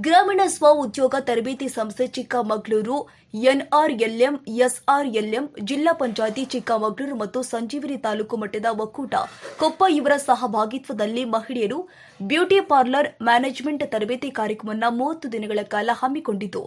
ಗ್ರಾಮೀಣ ಸ್ವ ಉದ್ಯೋಗ ತರಬೇತಿ ಸಂಸ್ಥೆ ಚಿಕ್ಕಮಗಳೂರು, ಎನ್ಆರ್ಎಲ್ಎಂ, ಎಸ್ಆರ್ಎಲ್ಎಂ, ಜಿಲ್ಲಾ ಪಂಚಾಯಿತಿ ಚಿಕ್ಕಮಗಳೂರು ಮತ್ತು ಸಂಜೀವಿನಿ ತಾಲೂಕು ಮಟ್ಟದ ಒಕ್ಕೂಟ ಕೊಪ್ಪ ಇವರ ಸಹಭಾಗಿತ್ವದಲ್ಲಿ ಮಹಿಳೆಯರು ಬ್ಯೂಟಿ ಪಾರ್ಲರ್ ಮ್ಯಾನೇಜ್ಮೆಂಟ್ ತರಬೇತಿ ಕಾರ್ಯಕ್ರಮವನ್ನು 30 ದಿನಗಳ ಕಾಲ ಹಮ್ಮಿಕೊಂಡಿದ್ದು,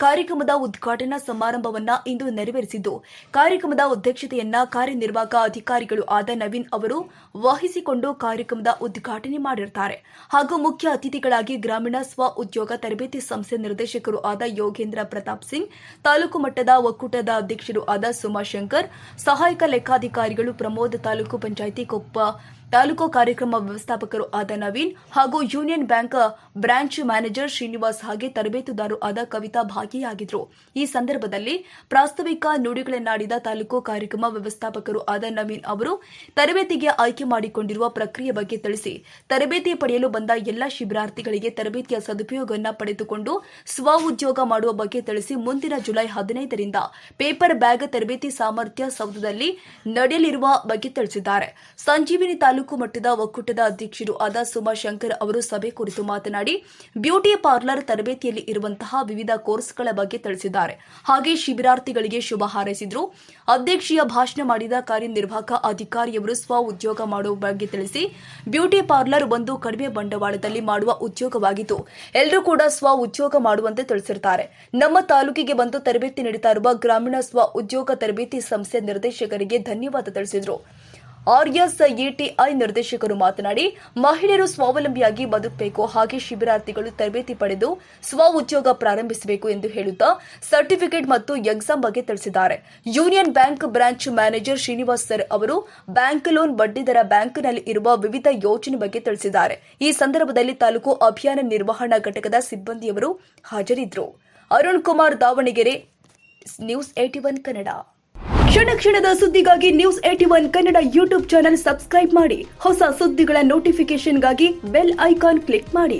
ಕಾರ್ಯಕ್ರಮದ ಉದ್ಘಾಟನಾ ಸಮಾರಂಭವನ್ನು ಇಂದು ನೆರವೇರಿಸಿದ್ದು, ಕಾರ್ಯಕ್ರಮದ ಅಧ್ಯಕ್ಷತೆಯನ್ನ ಕಾರ್ಯನಿರ್ವಾಹಕ ಅಧಿಕಾರಿಗಳು ಆದ ನವೀನ್ ಅವರು ವಹಿಸಿಕೊಂಡು ಕಾರ್ಯಕ್ರಮದ ಉದ್ಘಾಟನೆ ಮಾಡಿರುತ್ತಾರೆ. ಹಾಗೂ ಮುಖ್ಯ ಅತಿಥಿಗಳಾಗಿ ಗ್ರಾಮೀಣ ಸ್ವ ಉದ್ಯೋಗ ತರಬೇತಿ ಸಂಸ್ಥೆ ನಿರ್ದೇಶಕರು ಆದ ಯೋಗೇಂದ್ರ ಪ್ರತಾಪ್ ಸಿಂಗ್, ತಾಲೂಕು ಮಟ್ಟದ ಒಕ್ಕೂಟದ ಅಧ್ಯಕ್ಷರು ಆದ ಸುಮಾಶಂಕರ್, ಸಹಾಯಕ ಲೆಕ್ಕಾಧಿಕಾರಿಗಳು ಪ್ರಮೋದ್, ತಾಲೂಕು ಪಂಚಾಯಿತಿ ಕೊಪ್ಪ ತಾಲೂಕು ಕಾರ್ಯಕ್ರಮ ವ್ಯವಸ್ಥಾಪಕರು ಆದ ನವೀನ್ ಹಾಗೂ union bank branch manager Srinivas ಹಾಗೆ ತರಬೇತುದಾರರು ಆದ ಕವಿತಾ ಭಾಗಿಯಾಗಿದ್ದರು. ಈ ಸಂದರ್ಭದಲ್ಲಿ ಪ್ರಾಸ್ತಾವಿಕ ನುಡಿಗಳನ್ನಾಡಿದ ತಾಲೂಕು ಕಾರ್ಯಕ್ರಮ ವ್ಯವಸ್ಥಾಪಕರು ಆದ ನವೀನ್ ಅವರು ತರಬೇತಿಗೆ ಆಯ್ಕೆ ಮಾಡಿಕೊಂಡಿರುವ ಪ್ರಕ್ರಿಯೆ ಬಗ್ಗೆ ತಿಳಿಸಿ, ತರಬೇತಿ ಪಡೆಯಲು ಬಂದ ಎಲ್ಲ ಶಿಬಿರಾರ್ಥಿಗಳಿಗೆ ತರಬೇತಿಯ ಸದುಪಯೋಗವನ್ನು ಪಡೆದುಕೊಂಡು ಸ್ವ ಉದ್ಯೋಗ ಮಾಡುವ ಬಗ್ಗೆ ತಿಳಿಸಿ, ಮುಂದಿನ ಜುಲೈ 15ರಿಂದ ಪೇಪರ್ ಬ್ಯಾಗ್ ತರಬೇತಿ ಸಾಮರ್ಥ್ಯ ಸೌಧದಲ್ಲಿ ನಡೆಯಲಿರುವ ಬಗ್ಗೆ ತಿಳಿಸಿದ್ದಾರೆ. ಸಂಜೀವಿನಿ ತಾಲೂಕು ಮಟ್ಟದ ಒಕ್ಕೂಟದ ಅಧ್ಯಕ್ಷರು ಆದ ಸುಮಾಶಂಕರ್ ಅವರು ಸಭೆ ಕುರಿತು ಮಾತನಾಡಿ, ಬ್ಯೂಟಿ ಪಾರ್ಲರ್ ತರಬೇತಿಯಲ್ಲಿ ಇರುವಂತಹ ವಿವಿಧ ಕೋರ್ಸ್ಗಳ ಬಗ್ಗೆ ತಿಳಿಸಿದ್ದಾರೆ. ಹಾಗೆ ಶಿಬಿರಾರ್ಥಿಗಳಿಗೆ ಶುಭ ಹಾರೈಸಿದರು. ಅಧ್ಯಕ್ಷೀಯ ಭಾಷಣ ಮಾಡಿದ ಕಾರ್ಯನಿರ್ವಾಹಕ ಅಧಿಕಾರಿಯವರು ಸ್ವ ಉದ್ಯೋಗ ಮಾಡುವ ಬಗ್ಗೆ ತಿಳಿಸಿ, ಬ್ಯೂಟಿ ಪಾರ್ಲರ್ ಒಂದು ಕಡಿಮೆ ಬಂಡವಾಳದಲ್ಲಿ ಮಾಡುವ ಉದ್ಯೋಗವಾಗಿದ್ದು, ಎಲ್ಲರೂ ಕೂಡ ಸ್ವ ಉದ್ಯೋಗ ಮಾಡುವಂತೆ ತಿಳಿಸಿರುತ್ತಾರೆ. ನಮ್ಮ ತಾಲೂಕಿಗೆ ಬಂದು ತರಬೇತಿ ನೀಡುತ್ತಾ ಇರುವ ಗ್ರಾಮೀಣ ಸ್ವ ಉದ್ಯೋಗ ತರಬೇತಿ ಸಂಸ್ಥೆ ನಿರ್ದೇಶಕರಿಗೆ ಧನ್ಯವಾದ ತಿಳಿಸಿದರು. ಆರ್ಎಸ್ಇಟಿಐ ನಿರ್ದೇಶಕರು ಮಾತನಾಡಿ, ಮಹಿಳೆಯರು ಸ್ವಾವಲಂಬಿಯಾಗಿ ಬದುಕಬೇಕು, ಹಾಗೆ ಶಿಬಿರಾರ್ಥಿಗಳು ತರಬೇತಿ ಪಡೆದು ಸ್ವ ಉದ್ಯೋಗ ಪ್ರಾರಂಭಿಸಬೇಕು ಎಂದು ಹೇಳುತ್ತಾ ಸರ್ಟಿಫಿಕೇಟ್ ಮತ್ತು ಎಕ್ಸಾಮ್ ಬಗ್ಗೆ ತಿಳಿಸಿದ್ದಾರೆ. Union bank branch manager Srinivas sir ಅವರು ಬ್ಯಾಂಕ್ ಲೋನ್ ಬಡ್ಡಿದರ ಬ್ಯಾಂಕ್ನಲ್ಲಿ ಇರುವ ವಿವಿಧ ಯೋಜನೆ ಬಗ್ಗೆ ತಿಳಿಸಿದ್ದಾರೆ. ಈ ಸಂದರ್ಭದಲ್ಲಿ ತಾಲೂಕು ಅಭಿಯಾನ ನಿರ್ವಹಣಾ ಘಟಕದ ಸಿಬ್ಬಂದಿಯವರು ಹಾಜರಿದ್ದರು. ಅರುಣ್ ಕುಮಾರ್, ದಾವಣಗೆರೆ, ನ್ಯೂಸ್ 81 ಕನ್ನಡ. ಕ್ಷಣ ಕ್ಷಣದ ಸುದ್ದಿಗಾಗಿ news 81 Kannada YouTube channel subscribe ಮಾಡಿ. ಹೊಸ ಸುದ್ದಿಗಳ ನೋಟಿಫಿಕೇಶನ್ಗಾಗಿ ಬೆಲ್ ಐಕಾನ್ ಕ್ಲಿಕ್ ಮಾಡಿ.